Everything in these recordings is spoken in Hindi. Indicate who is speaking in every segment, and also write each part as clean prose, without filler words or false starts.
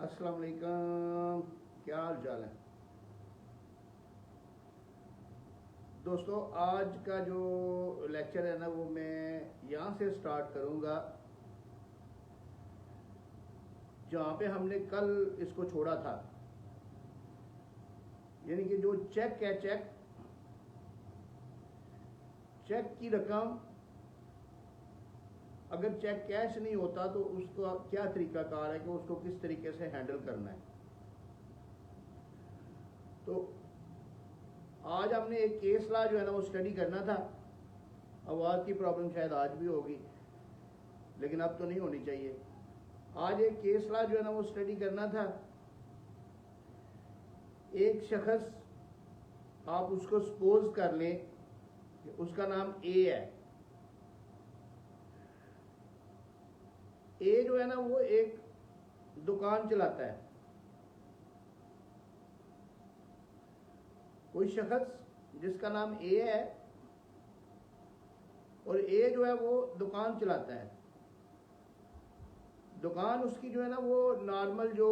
Speaker 1: अस्सलाम वालेकुम, क्या हाल चाल है दोस्तों। आज का जो लेक्चर है ना वो मैं यहाँ से स्टार्ट करूँगा जहाँ पे हमने कल इसको छोड़ा था। यानी कि जो चेक है, चेक की रकम अगर चेक कैश नहीं होता तो उसका क्या तरीकाकार है कि उसको किस तरीके से हैंडल करना है। तो आज हमने एक केस लॉ जो है ना वो स्टडी करना था। आवाज़ की प्रॉब्लम शायद आज भी होगी, लेकिन अब तो नहीं होनी चाहिए। आज एक केस लॉ जो है ना वो स्टडी करना था। एक शख्स, आप उसको सपोज कर लें कि उसका नाम ए है। ए जो है ना वो एक दुकान चलाता है। कोई शख्स जिसका नाम ए है और ए जो है वो दुकान चलाता है। दुकान उसकी जो है ना वो नॉर्मल जो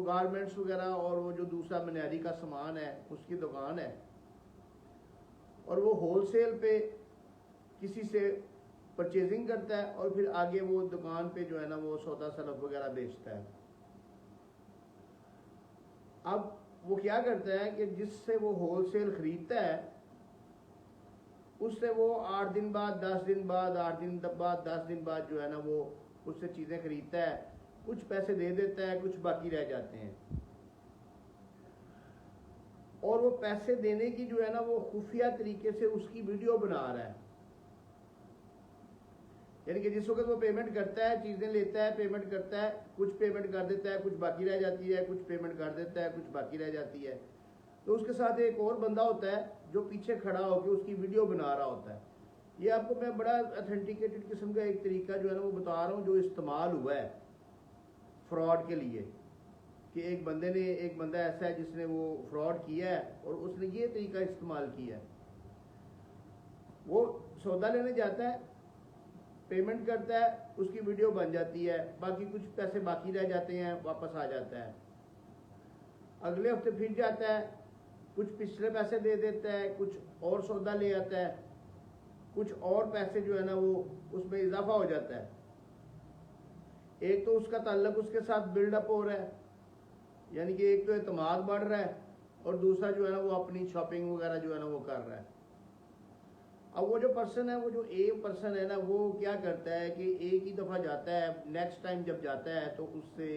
Speaker 1: गारमेंट्स वगैरह और वो जो दूसरा बुनियादी का सामान है उसकी दुकान है, और वो होलसेल पे किसी से परचेजिंग करता है और फिर आगे वो दुकान पे जो है ना वो सौदा सलफ वगैरह बेचता है। अब वो क्या करता है कि जिससे वो होलसेल खरीदता है उससे वो 8 दिन बाद, 10 दिन बाद, 8 दिन बाद, 10 दिन बाद जो है ना वो उससे चीज़ें खरीदता है। कुछ पैसे दे देता है, कुछ बाकी रह जाते हैं। और वो पैसे देने की जो है ना वो खुफिया तरीके से उसकी वीडियो बना रहा है। यानी कि जिस वक्त वो पेमेंट करता है, चीज़ें लेता है, पेमेंट करता है, कुछ पेमेंट कर देता है, कुछ बाकी रह जाती है, कुछ पेमेंट कर देता है, कुछ बाकी रह जाती है। तो उसके साथ एक और बंदा होता है जो पीछे खड़ा होकर उसकी वीडियो बना रहा होता है। ये आपको मैं बड़ा ऑथेंटिकेटेड किस्म का एक तरीका जो है ना वो बता रहा हूँ जो इस्तेमाल हुआ है फ्रॉड के लिए। कि एक बंदा ऐसा है जिसने वो फ्रॉड किया है और उसने ये तरीका इस्तेमाल किया है। वो सौदा लेने जाता है, पेमेंट करता है, उसकी वीडियो बन जाती है, बाकी कुछ पैसे बाकी रह जाते हैं, वापस आ जाता है। अगले हफ्ते फिर जाता है, कुछ पिछले पैसे दे देता है, कुछ और सौदा ले आता है, कुछ और पैसे जो है ना वो उसमें इजाफा हो जाता है। एक तो उसका ताल्लुक उसके साथ बिल्डअप हो रहा है, यानी कि एक तो एतमाद बढ़ रहा है, और दूसरा जो है ना वो अपनी शॉपिंग वगैरह जो है ना वो कर रहा है। अब वो जो पर्सन है, वो जो ए पर्सन है ना, वो क्या करता है कि एक ही दफ़ा जाता है, नेक्स्ट टाइम जब जाता है तो उससे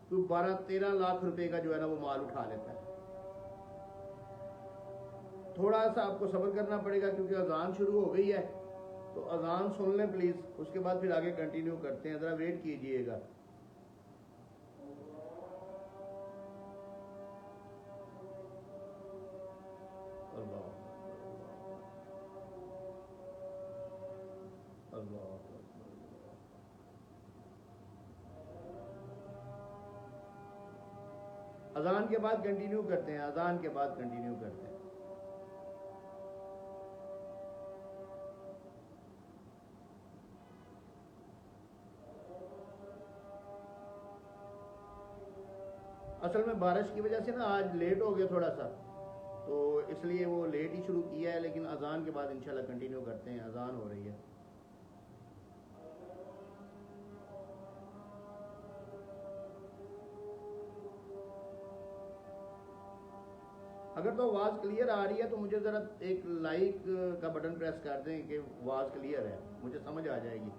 Speaker 1: कोई 12-13 लाख रुपए का जो है ना वो माल उठा लेता है। थोड़ा सा आपको सब्र करना पड़ेगा क्योंकि अजान शुरू हो गई है। तो अजान सुन लें प्लीज़, उसके बाद फिर आगे कंटिन्यू करते हैं। ज़रा वेट कीजिएगा। अजान के बाद कंटिन्यू करते हैं, अजान के बाद कंटिन्यू करते हैं। असल में बारिश की वजह से ना आज लेट हो गया थोड़ा सा, तो इसलिए वो लेट ही शुरू किया है, लेकिन अजान के बाद इंशाल्लाह कंटिन्यू करते हैं। अजान हो रही है। अगर तो आवाज़ क्लियर आ रही है तो मुझे ज़रा एक लाइक का बटन प्रेस कर दें कि आवाज़ क्लियर है, मुझे समझ आ जाएगी।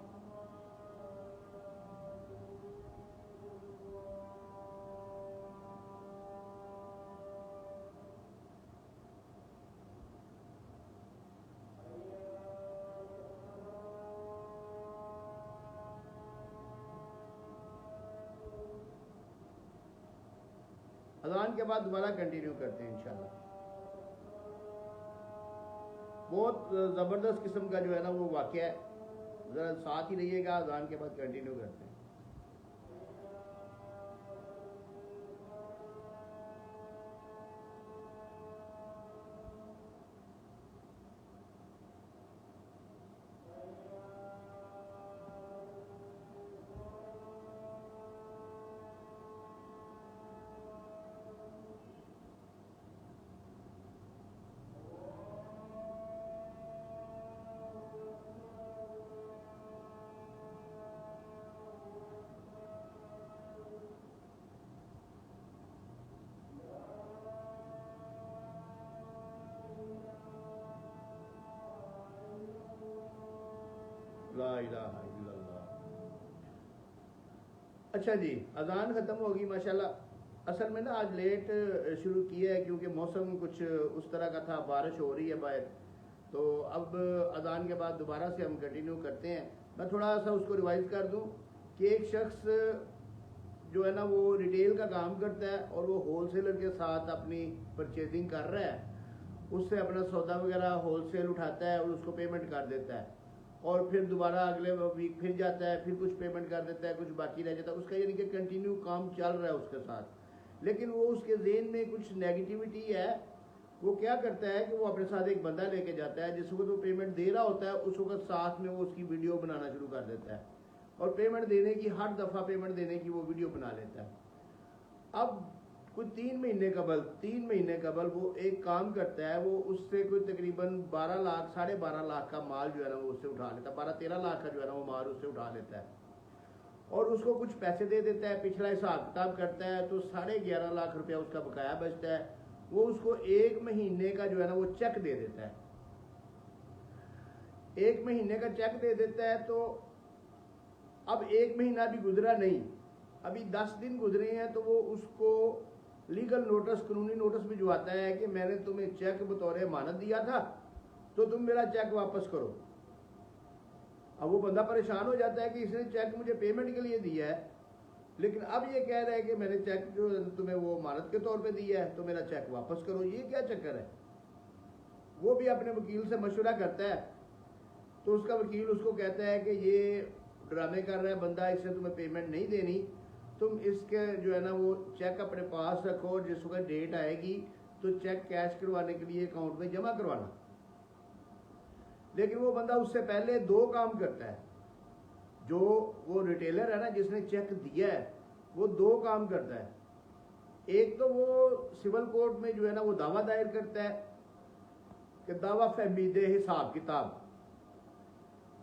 Speaker 1: अजान के बाद दोबारा कंटिन्यू करते हैं इंशाल्लाह। बहुत ज़बरदस्त किस्म का जो है ना वो वाक़या है। ज़रा साथ ही रहिएगा, अजान के बाद कंटिन्यू करते हैं। ला इलाहा इल्लल्लाह। अच्छा जी, अजान ख़त्म होगी माशाल्लाह। असल में ना आज लेट शुरू किया है क्योंकि मौसम कुछ उस तरह का था, बारिश हो रही है बाहर, तो अब अजान के बाद दोबारा से हम कंटिन्यू करते हैं। मैं थोड़ा सा उसको रिवाइज कर दूं कि एक शख्स जो है ना वो रिटेल का काम करता है और वो होलसेलर के साथ अपनी परचेजिंग कर रहा है, उससे अपना सौदा वगैरह होलसेल उठाता है और उसको पेमेंट कर देता है, और फिर दोबारा अगले वीक फिर जाता है, फिर कुछ पेमेंट कर देता है, कुछ बाकी रह जाता है उसका, यानी कि कंटिन्यू काम चल रहा है उसके साथ। लेकिन वो उसके ज़हन में कुछ नेगेटिविटी है। वो क्या करता है कि वो अपने साथ एक बंदा लेके जाता है, जिस वक्त वो पेमेंट दे रहा होता है उस वक्त साथ में वो उसकी वीडियो बनाना शुरू कर देता है, और पेमेंट देने की, हर दफ़ा पेमेंट देने की वो वीडियो बना लेता है। अब कुछ 3 महीने कबल वो एक काम करता है, वो उससे कोई तकरीबन 12 लाख 12.5 लाख का माल जो है ना वो उससे उठा लेता है, 12-13 लाख का जो है ना वो माल उससे उठा लेता है, और उसको कुछ पैसे दे देता है। पिछला हिसाब किताब करता है तो 11.5 लाख रुपया उसका बकाया बचता है। वो उसको 1 महीने का जो है ना वो चेक दे देता है, 1 महीने का चेक दे देता है। तो अब 1 महीना भी गुजरा नहीं, अभी 10 दिन गुजरे हैं, तो वो उसको लीगल नोटिस, कानूनी नोटिस भिजवाता है कि मैंने तुम्हें चेक बतौर अमानत दिया था, तो तुम मेरा चेक वापस करो। अब वो बंदा परेशान हो जाता है कि इसने चेक मुझे पेमेंट के लिए दिया है, लेकिन अब ये कह रहा है कि मैंने चेक जो तुम्हें वो अमानत के तौर पे दिया है, तो मेरा चेक वापस करो। ये क्या चक्कर है? वो भी अपने वकील से मशवरा करता है, तो उसका वकील उसको कहता है कि ये ड्रामे कर रहा है बंदा, इससे तुम्हें पेमेंट नहीं देनी, तुम इसके जो है ना वो चेक अपने पास रखो, और जिस वक्त डेट आएगी तो चेक कैश करवाने के लिए अकाउंट में जमा करवाना। लेकिन वो बंदा उससे पहले 2 काम करता है। जो वो रिटेलर है ना जिसने चेक दिया है, वो 2 काम करता है। एक तो वो सिविल कोर्ट में जो है ना वो दावा दायर करता है कि दावा फहमीदे हिसाब किताब,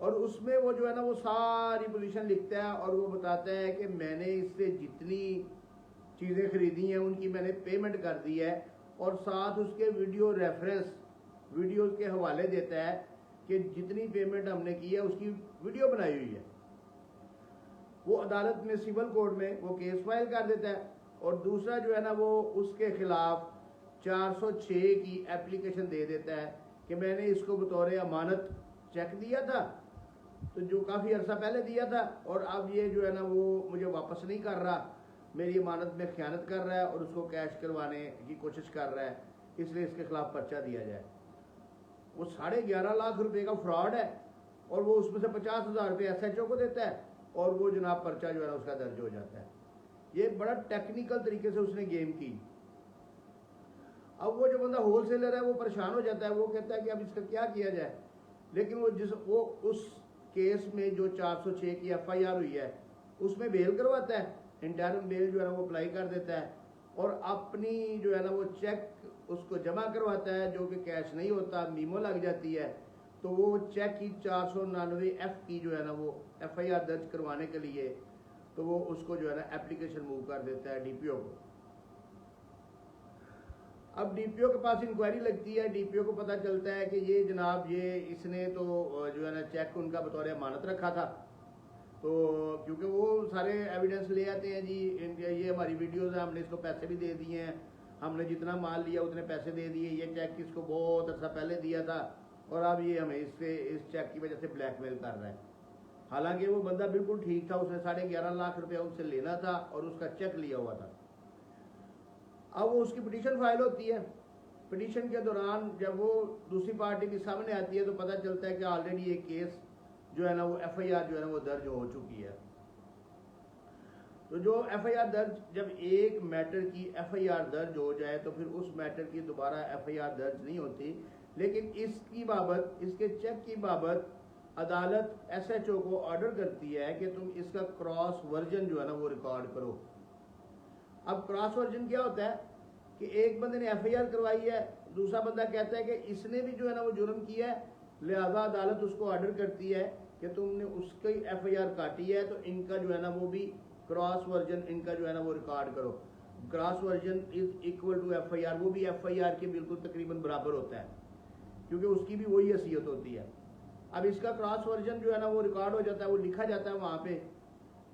Speaker 1: और उसमें वो जो है ना वो सारी पोजीशन लिखता है, और वो बताता है कि मैंने इससे जितनी चीज़ें खरीदी हैं उनकी मैंने पेमेंट कर दी है, और साथ उसके वीडियो रेफरेंस, वीडियो के हवाले देता है कि जितनी पेमेंट हमने की है उसकी वीडियो बनाई हुई है। वो अदालत में, सिविल कोर्ट में वो केस फाइल कर देता है, और दूसरा जो है ना वो उसके खिलाफ 406 की एप्लीकेशन दे देता है कि मैंने इसको बतौर अमानत चेक दिया था, तो जो काफ़ी अर्सा पहले दिया था, और अब ये जो है ना वो मुझे वापस नहीं कर रहा, मेरी अमानत में ख़यानत कर रहा है और उसको कैश करवाने की कोशिश कर रहा है, इसलिए इसके खिलाफ पर्चा दिया जाए। वो 11.5 लाख रुपए का फ्रॉड है, और वो उसमें से 50,000 रुपये SHO को देता है, और वो जनाब पर्चा जो है ना उसका दर्ज हो जाता है। ये बड़ा टेक्निकल तरीके से उसने गेम की। अब वो जो बंदा होलसेलर है वो परेशान हो जाता है, वो कहता है कि अब इसका क्या किया जाए। लेकिन वो उस केस में जो 406 की FIR हुई है उसमें बेल करवाता है, इंटरम बेल जो है ना वो अप्लाई कर देता है, और अपनी जो है ना वो चेक उसको जमा करवाता है, जो कि कैश नहीं होता, मीमो लग जाती है। तो वो चेक की 499F की जो है ना वो FIR दर्ज करवाने के लिए, तो वो उसको जो है ना एप्लीकेशन मूव कर देता है DPO को। अब DPO के पास इंक्वायरी लगती है, DPO को पता चलता है कि ये जनाब इसने तो जो है ना चेक उनका बतौर अमानत रखा था, तो क्योंकि वो सारे एविडेंस ले आते हैं जी, ये हमारी वीडियोज़ हैं, हमने इसको पैसे भी दे दिए हैं, हमने जितना माल लिया उतने पैसे दे दिए, ये चेक इसको बहुत अर्सा पहले दिया था, और अब ये हमें इस चेक की वजह से ब्लैकमेल कर रहा है। हालांकि वो बंदा बिल्कुल ठीक था, उसने 11.5 लाख रुपया उनसे लेना था और उसका चेक लिया हुआ था। अब वो उसकी पिटीशन फाइल होती है। पिटीशन के दौरान जब वो दूसरी पार्टी भी सामने आती है तो पता चलता है कि ऑलरेडी ये केस जो है ना वो FIR जो है ना वो दर्ज हो चुकी है। तो जो FIR दर्ज, जब एक मैटर की FIR दर्ज हो जाए तो फिर उस मैटर की दोबारा FIR दर्ज नहीं होती, लेकिन इसकी बाबत, इसके चेक की बाबत अदालत SHO को ऑर्डर करती है कि तुम इसका क्रॉस वर्जन जो है ना वो रिकॉर्ड करो। अब क्रॉस वर्जन क्या होता है कि एक बंदे ने FIR करवाई है, दूसरा बंदा कहता है कि इसने भी जो है ना वो जुर्म किया है, लिहाजा अदालत उसको ऑर्डर करती है कि तुमने उसकी FIR काटी है, तो इनका जो है ना वो भी क्रॉस वर्जन इनका जो है ना वो रिकॉर्ड करो। Cross version is equal to FIR, वो भी FIR के बिल्कुल तकरीबन बराबर होता है, क्योंकि उसकी भी वही हैसियत होती है। अब इसका क्रॉस वर्जन जो है ना वो रिकॉर्ड हो जाता है, वो लिखा जाता है वहाँ पे,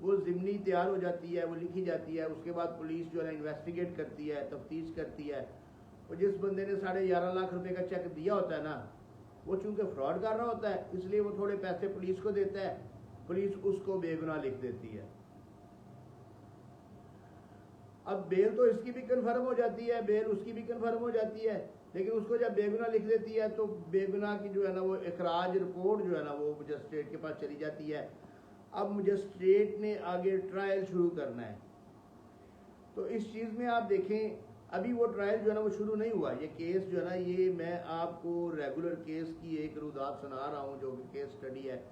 Speaker 1: वो ज़िमनी तैयार हो जाती है, वो लिखी जाती है। उसके बाद पुलिस जो है ना इन्वेस्टिगेट करती है, तफ्तीश करती है। और जिस बंदे ने 11.5 लाख रुपए का चेक दिया होता है ना, वो चूंकि फ्रॉड कर रहा होता है, इसलिए वो थोड़े पैसे पुलिस को देता है, पुलिस उसको बेगुनाह लिख देती है। अब बेल तो इसकी भी कन्फर्म हो जाती है, बेल उसकी भी कन्फर्म हो जाती है, लेकिन उसको जब बेगुनाह लिख देती है तो बेगुनाह की जो है ना वो इखराज रिपोर्ट जो है ना वो मजिस्ट्रेट के पास चली जाती है। अब मजिस्ट्रेट ने आगे ट्रायल शुरू करना है। तो इस चीज़ में आप देखें, अभी वो ट्रायल जो है ना वो शुरू नहीं हुआ। ये केस जो है ना, ये मैं आपको रेगुलर केस की एक रुदात सुना रहा हूँ जो कि केस स्टडी है।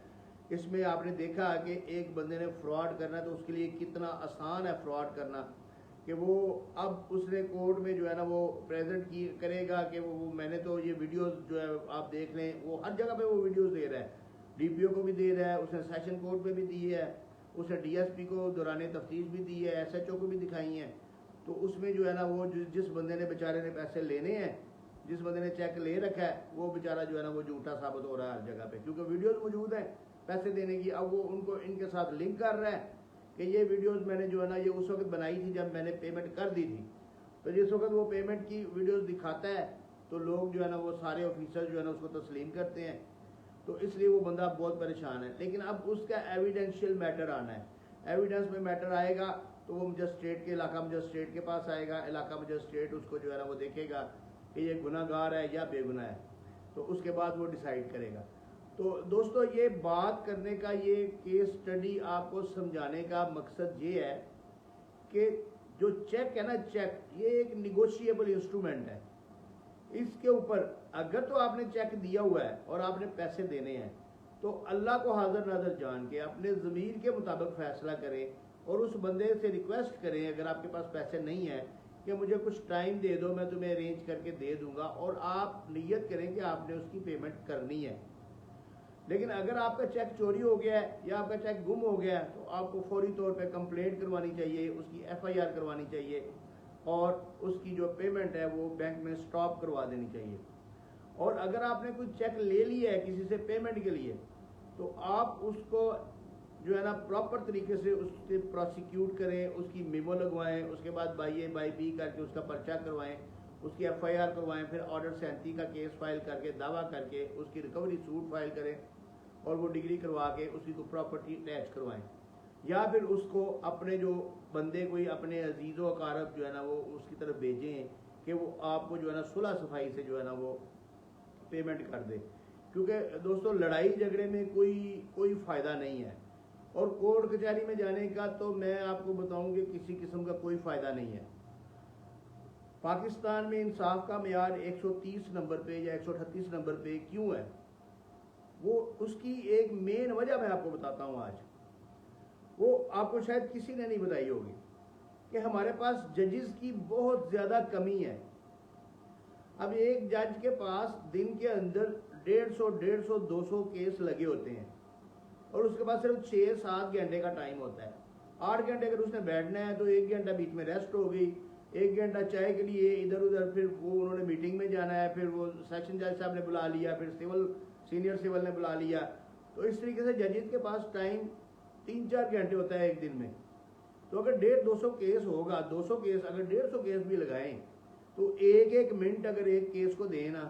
Speaker 1: इसमें आपने देखा कि एक बंदे ने फ्रॉड करना, तो उसके लिए कितना आसान है फ्रॉड करना, कि वो अब उसने कोर्ट में जो है ना वो प्रेजेंट की करेगा कि वो मैंने तो ये वीडियोस जो है आप देख लें, वो हर जगह पे वो वीडियोस दे रहा है, डीपीओ को भी दे रहा है, उसने सेशन कोर्ट में भी दी है, उसने डीएसपी को दौरान तफ्तीश भी दी है, एसएचओ को भी दिखाई हैं। तो उसमें जो है ना वो जिस बंदे ने बेचारे ने पैसे लेने हैं, जिस बंदे ने चेक ले रखा है, वो बेचारा जो है ना वो झूठा साबित हो रहा है हर जगह पे, क्योंकि वीडियोस मौजूद हैं पैसे देने की। अब वो उनको इनके साथ लिंक कर रहा है कि ये वीडियोस मैंने जो है ना ये उस वक्त बनाई थी जब मैंने पेमेंट कर दी थी। तो जिस वक्त वो पेमेंट की वीडियोस दिखाता है तो लोग जो है ना वो सारे ऑफिसर जो है ना उसको तस्लीम करते हैं। तो इसलिए वो बंदा बहुत परेशान है। लेकिन अब उसका एविडेंशियल मैटर आना है, एविडेंस में मैटर आएगा तो वो मजिस्ट्रेट के इलाका मजिस्ट्रेट के पास आएगा, इलाका मजिस्ट्रेट उसको जो है ना वो देखेगा कि ये गुनाहगार है या बेगुनाह है, तो उसके बाद वो डिसाइड करेगा। तो दोस्तों, ये बात करने का, ये केस स्टडी आपको समझाने का मकसद ये है कि जो चेक है ना, चेक ये एक निगोशिएबल इंस्ट्रूमेंट है। इसके ऊपर अगर तो आपने चेक दिया हुआ है और आपने पैसे देने हैं, तो अल्लाह को हाजिर नाज़र जान के अपने ज़मीर के मुताबिक फ़ैसला करें और उस बंदे से रिक्वेस्ट करें, अगर आपके पास पैसे नहीं है, कि मुझे कुछ टाइम दे दो, मैं तुम्हें अरेंज करके दे दूंगा, और आप नियत करें कि आपने उसकी पेमेंट करनी है। लेकिन अगर आपका चेक चोरी हो गया है या आपका चेक गुम हो गया है, तो आपको फौरी तौर पे कंप्लेंट करवानी चाहिए, उसकी एफआईआर करवानी चाहिए और उसकी जो पेमेंट है वो बैंक में स्टॉप करवा देनी चाहिए। और अगर आपने कोई चेक ले लिया है किसी से पेमेंट के लिए, तो आप उसको जो है ना प्रॉपर तरीके से उससे प्रोसिक्यूट करें, उसकी मेमो लगवाएं, उसके बाद बाई ए बाई बी करके उसका पर्चा करवाएं, उसकी एफआईआर करवाएं, फिर ऑर्डर 37 का केस फाइल करके दावा करके उसकी रिकवरी सूट फाइल करें और वो डिग्री करवा के उसकी को प्रॉपर्टी अटैच करवाएं। या फिर उसको अपने जो बंदे कोई अपने अजीज़ व अकारब जो है ना वो उसकी तरफ भेजें कि वो आपको जो है ना सुलह सफाई से जो है ना वो पेमेंट कर दे। क्योंकि दोस्तों, लड़ाई झगड़े में कोई फ़ायदा नहीं है, और कोर्ट कचहरी में जाने का तो मैं आपको बताऊं कि किसी किस्म का कोई फ़ायदा नहीं है। पाकिस्तान में इंसाफ का मेयार 130 नंबर पे या 138 नंबर पे क्यों है, वो उसकी एक मेन वजह मैं आपको बताता हूँ आज। वो आपको शायद किसी ने नहीं बताई होगी कि हमारे पास जजेस की बहुत ज़्यादा कमी है। अब एक जज के पास दिन के अंदर 150, 200 केस लगे होते हैं और उसके पास सिर्फ 6-7 घंटे का टाइम होता है। 8 घंटे अगर उसने बैठना है तो 1 घंटा बीच में रेस्ट हो गई, 1 घंटा चाय के लिए इधर उधर, फिर वो उन्होंने मीटिंग में जाना है, फिर वो सेशन जज साहब ने बुला लिया, फिर सीनियर सिविल ने बुला लिया। तो इस तरीके से जजेस के पास टाइम 3-4 घंटे होता है एक दिन में। तो अगर 150-200 केस होगा, 200 केस अगर 150 केस भी लगाएं, तो एक मिनट अगर एक केस को दें ना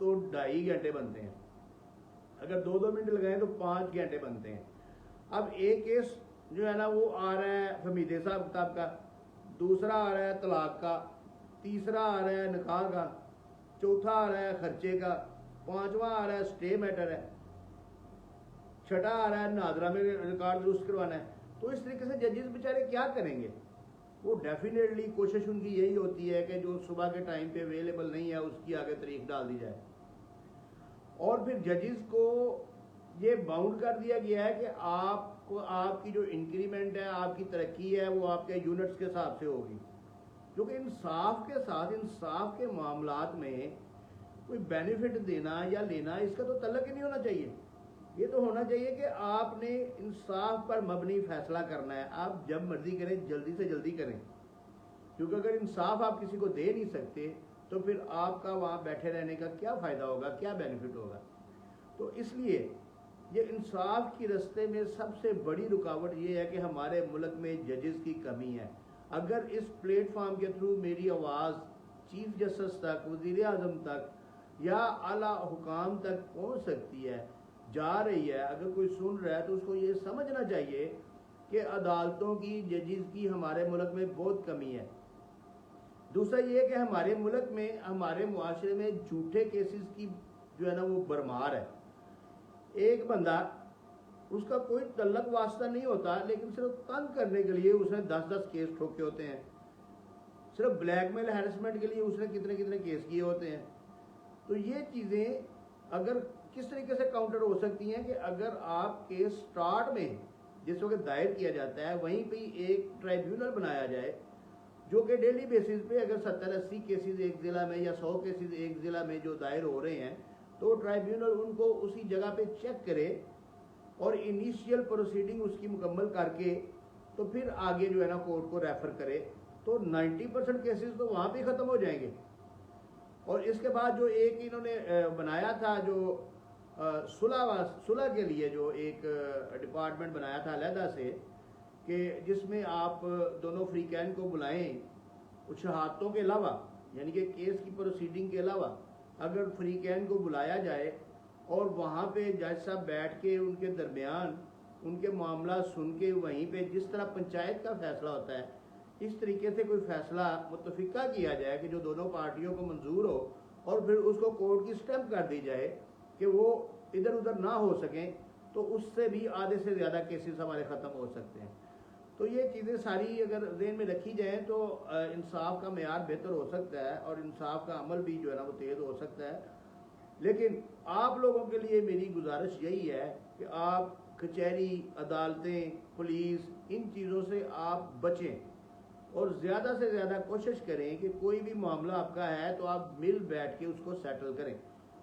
Speaker 1: तो 2.5 घंटे बनते हैं। अगर 2-2 मिनट लगाएं तो 5 घंटे बनते हैं। अब एक केस जो है ना वो आ रहा है फमीदे साहब किताब का, दूसरा आ रहा है तलाक का, तीसरा आ रहा है निकाह का, चौथा आ रहा है खर्चे का, पांचवा आ रहा है स्टे मैटर है, छठा आ रहा है नादरा में रिकॉर्ड दुरुस्त करवाना है। तो इस तरीके से जजेस बेचारे क्या करेंगे? वो डेफिनेटली कोशिश उनकी यही होती है कि जो सुबह के टाइम पे अवेलेबल नहीं है उसकी आगे तारीख डाल दी जाए। और फिर जजेस को ये बाउंड कर दिया गया है कि आपको आपकी जो इंक्रीमेंट है, आपकी तरक्की है, वो आपके यूनिट्स के हिसाब से होगी। क्योंकि इंसाफ के साथ, इंसाफ के मामलात में कोई बेनिफिट देना या लेना इसका तो तल्लक ही नहीं होना चाहिए। ये तो होना चाहिए कि आपने इंसाफ पर मबनी फैसला करना है। आप जब मर्जी करें, जल्दी से जल्दी करें, क्योंकि अगर इंसाफ आप किसी को दे नहीं सकते तो फिर आपका वहाँ बैठे रहने का क्या फ़ायदा होगा, क्या बेनिफिट होगा। तो इसलिए ये इंसाफ की रास्ते में सबसे बड़ी रुकावट ये है कि हमारे मुल्क में जजेस की कमी है। अगर इस प्लेटफॉर्म के थ्रू मेरी आवाज़ चीफ जस्टिस तक, वज़ीर आज़म तक या आला हुकाम तक पहुंच सकती है, जा रही है, अगर कोई सुन रहा है तो उसको ये समझना चाहिए कि अदालतों की, जजेस की हमारे मुल्क में बहुत कमी है। दूसरा ये कि हमारे मुल्क में, हमारे मुआशरे में झूठे केसेस की जो है ना वो भरमार है। एक बंदा, उसका कोई तल्लक वास्ता नहीं होता, लेकिन सिर्फ तंग करने के लिए उसने 10-10 केस ठोके होते हैं। सिर्फ ब्लैकमेल हैरेसमेंट के लिए उसने कितने कितने केस किए होते हैं। तो ये चीज़ें अगर किस तरीके से काउंटर हो सकती हैं कि अगर आप केस स्टार्ट में जिस वक्त दायर किया जाता है वहीं पे एक ट्राइब्यूनल बनाया जाए जो कि डेली बेसिस पे अगर 70-80 केसेस एक ज़िला में या 100 केसेस एक ज़िला में जो दायर हो रहे हैं तो ट्राइब्यूनल उनको उसी जगह पे चेक करे और इनिशियल प्रोसीडिंग उसकी मुकम्मल करके तो फिर आगे जो है ना कोर्ट को रेफर करे, तो 90% केसेस तो वहाँ पे ख़त्म हो जाएंगे। और इसके बाद जो एक इन्होंने बनाया था जो सुलह के लिए जो एक डिपार्टमेंट बनाया था अलहदा से कि जिसमें आप दोनों फ्रीकैन को बुलाएं शहादतों के अलावा, यानी कि केस की प्रोसीडिंग के अलावा अगर फ्रीकैन को बुलाया जाए और वहाँ पे जज साहब बैठ के उनके दरमियान उनके मामला सुन के वहीं पे जिस तरह पंचायत का फैसला होता है इस तरीके से कोई फैसला मुतफिका किया जाए कि जो दोनों पार्टियों को मंजूर हो और फिर उसको कोर्ट की स्टैंप कर दी जाए कि वो इधर उधर ना हो सकें, तो उससे भी आधे से ज़्यादा केसेस हमारे ख़त्म हो सकते हैं। तो ये चीज़ें सारी अगर ज़हन में रखी जाएँ तो इंसाफ का मेयार बेहतर हो सकता है और इंसाफ का अमल भी जो है ना वो तेज़ हो सकता है। लेकिन आप लोगों के लिए मेरी गुजारिश यही है कि आप कचहरी, अदालतें, पुलिस, इन चीज़ों से आप बचें और ज़्यादा से ज़्यादा कोशिश करें कि कोई भी मामला आपका है तो आप मिल बैठ के उसको सेटल करें।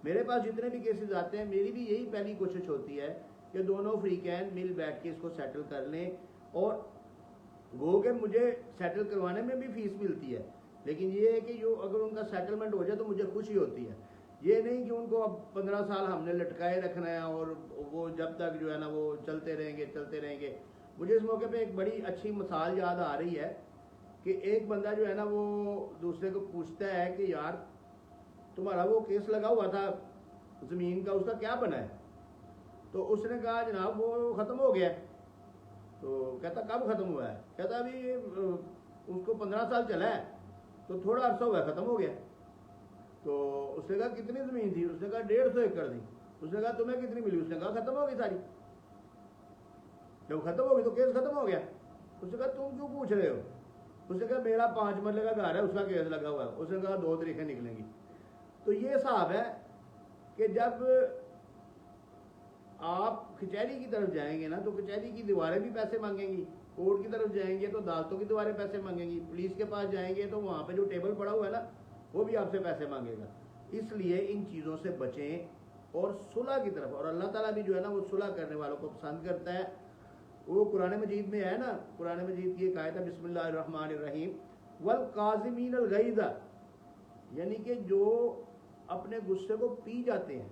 Speaker 1: मेरे पास जितने भी केसेस आते हैं मेरी भी यही पहली कोशिश होती है कि दोनों फ्रीकैन मिल बैठ के इसको सेटल कर लें। और गो के मुझे सेटल करवाने में भी फीस मिलती है, लेकिन ये है कि जो अगर उनका सेटलमेंट हो जाए तो मुझे खुशी होती है। ये नहीं कि उनको अब 15 साल हमने लटकाए रखना है और वो जब तक जो है ना वो चलते रहेंगे। मुझे इस मौके पे एक बड़ी अच्छी मिसाल याद आ रही है कि एक बंदा जो है ना वो दूसरे को पूछता है कि यार तुम्हारा वो केस लगा हुआ था ज़मीन का, उसका क्या बना है? तो उसने कहा जनाब वो ख़त्म हो गया। तो कहता कब ख़त्म हुआ है? कहता अभी उसको 15 साल चला है तो थोड़ा अर्सा हुआ ख़त्म हो गया। तो उसने कहा कितनी ज़मीन थी? उसने कहा 150 एकड़ थी। उसने कहा तुम्हें कितनी मिली? उसने कहा ख़त्म हो गई सारी। जब ख़त्म हो गई तो केस ख़त्म हो गया। उसने कहा तुम क्यों पूछ रहे हो? उसने कहा मेरा 5 मरले का घर है, उसका केस लगा हुआ है। उसने कहा 2 तरीक़ें निकलेंगी। तो ये हिसाब है कि जब आप कचहरी की तरफ जाएंगे ना तो कचहरी की दीवारें भी पैसे मांगेंगी, कोर्ट की तरफ जाएंगे तो अदालतों की दीवारें पैसे मांगेंगी, पुलिस के पास जाएंगे तो वहाँ पे जो टेबल पड़ा हुआ है ना वो भी आपसे पैसे मांगेगा। इसलिए इन चीज़ों से बचें और सुलह की तरफ, और अल्लाह ताला भी जो है ना वो सुलह करने वालों को पसंद करता है। वो कुरान मजीद में है ना, कुरान मजीद की एक आयत है बिस्मिल्लाहिर्रहमानिर्रहीम वल काज़िमीनल गैज़, यानी कि जो अपने गुस्से को पी जाते हैं,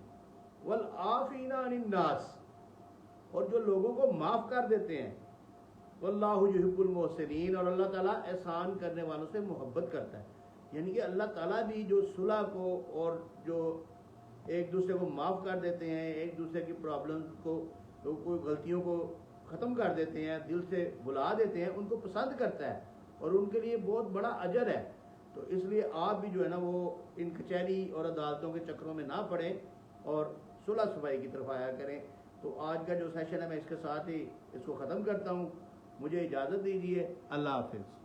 Speaker 1: वल आफीना अनिन नास, और जो लोगों को माफ़ कर देते हैं, वल्लाहु युहिब्बुल मुहसिनीन, और अल्लाह ताला एहसान करने वालों से मोहब्बत करता है। यानी कि अल्लाह ताला भी जो सुलह को और जो एक दूसरे को माफ़ कर देते हैं, एक दूसरे की प्रॉब्लम्स को, तो कोई गलतियों को ख़त्म कर देते हैं, दिल से भुला देते हैं, उनको पसंद करता है और उनके लिए बहुत बड़ा अजर है। तो इसलिए आप भी जो है ना वो इन कचहरी और अदालतों के चक्करों में ना पड़ें और सुलह सफाई की तरफ आया करें। तो आज का जो सेशन है मैं इसके साथ ही इसको ख़त्म करता हूँ। मुझे इजाज़त दीजिए। अल्लाह हाफिज़।